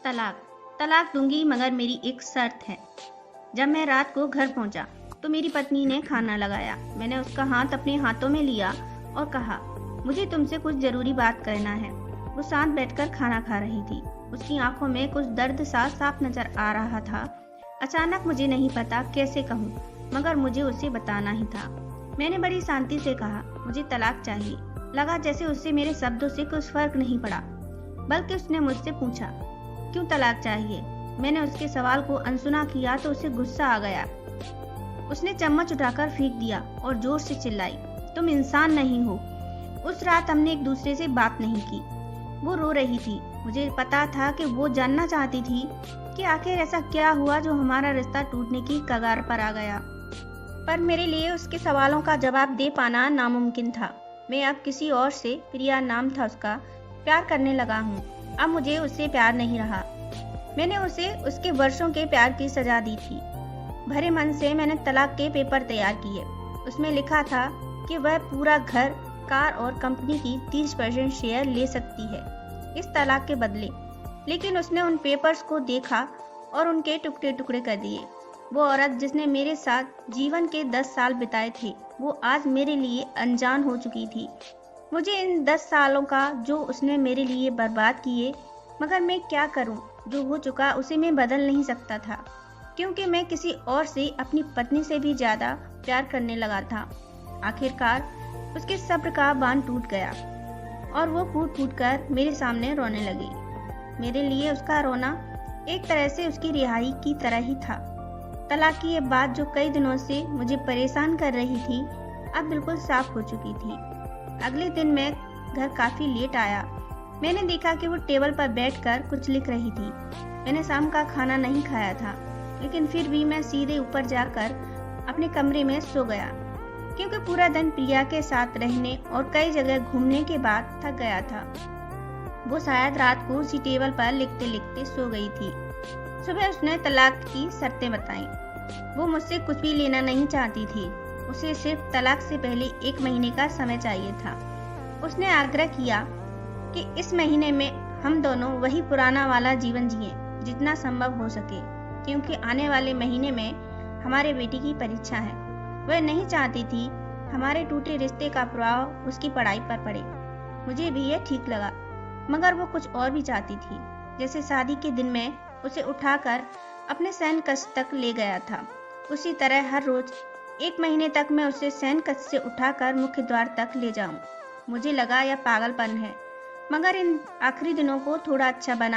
तलाक तलाक दूंगी, मगर मेरी एक शर्त है। जब मैं रात को घर पहुंचा तो मेरी पत्नी ने खाना लगाया। मैंने उसका हाथ अपने हाथों में लिया और कहा, मुझे तुमसे कुछ जरूरी बात करना है। वो साथ बैठकर खाना खा रही थी। उसकी आंखों में कुछ दर्द सा साफ नजर आ रहा था। अचानक मुझे नहीं पता कैसे कहूँ, मगर मुझे उसे बताना ही था। मैंने बड़ी शांति से कहा, मुझे तलाक चाहिए। लगा जैसे उससे मेरे शब्दों से कुछ फर्क नहीं पड़ा, बल्कि उसने मुझसे पूछा, क्यों तलाक चाहिए। मैंने उसके सवाल को अनसुना किया तो उसे गुस्सा आ गया। उसने चम्मच उठाकर फेंक दिया और जोर से चिल्लाई, तुम इंसान नहीं हो। उस रात हमने एक दूसरे से बात नहीं की। वो रो रही थी। मुझे पता था कि वो जानना चाहती थी कि आखिर ऐसा क्या हुआ जो हमारा रिश्ता टूटने की कगार पर आ गया। पर मेरे लिए उसके सवालों का जवाब दे पाना नामुमकिन था। मैं अब किसी और से, प्रिया नाम था उसका, प्यार करने लगा हूँ। अब मुझे उससे प्यार नहीं रहा। मैंने उसे उसके वर्षों के प्यार की सजा दी थी। भरे मन से मैंने तलाक के पेपर तैयार किए। उसमें लिखा था कि वह पूरा घर, कार और कंपनी की 30% शेयर ले सकती है इस तलाक के बदले। लेकिन उसने उन पेपर्स को देखा और उनके टुकड़े टुकड़े कर दिए। वो औरत जिसने मेरे साथ जीवन के 10 साल बिताए थे, वो आज मेरे लिए अनजान हो चुकी थी। मुझे इन 10 सालों का जो उसने मेरे लिए बर्बाद किए, मगर मैं क्या करूं? जो हो चुका उसे मैं बदल नहीं सकता था, क्योंकि मैं किसी और से, अपनी पत्नी से भी ज्यादा प्यार करने लगा था। आखिरकार उसके सब्र का बांध टूट गया और वो फूट फूट कर मेरे सामने रोने लगी। मेरे लिए उसका रोना एक तरह से उसकी रिहाई की तरह ही था। तलाक की ये बात जो कई दिनों से मुझे परेशान कर रही थी, अब बिल्कुल साफ हो चुकी थी। अगले दिन मैं घर काफी लेट आया। मैंने देखा कि वो टेबल पर बैठकर कुछ लिख रही थी। मैंने शाम का खाना नहीं खाया था, लेकिन फिर भी मैं सीधे ऊपर जाकर अपने कमरे में सो गया, क्योंकि पूरा दिन प्रिया के साथ रहने और कई जगह घूमने के बाद थक गया था। वो शायद रात को उसी टेबल पर लिखते लिखते सो गई थी। सुबह उसने तलाक की शर्तें बताई। वो मुझसे कुछ भी लेना नहीं चाहती थी। उसे सिर्फ तलाक से पहले 1 महीने का समय चाहिए था। उसने आग्रह किया कि इस महीने में हम दोनों वही पुराना वाला जीवन जिएं जितना संभव हो सके, क्योंकि आने वाले महीने में हमारे बेटी की परीक्षा है। वह नहीं चाहती थी हमारे टूटे रिश्ते का प्रभाव उसकी पढ़ाई पर पड़े। मुझे भी यह ठीक लगा, मगर वो कुछ और भी चाहती थी। जैसे शादी के दिन में उसे उठाकर अपने शयन कक्ष तक ले गया था, उसी तरह हर रोज 1 महीने तक मैं उसे शयन कक्ष से उठाकर मुख्य द्वार तक ले जाऊं। मुझे लगा यह पागलपन है, मगर इन आखिरी दिनों को थोड़ा अच्छा बना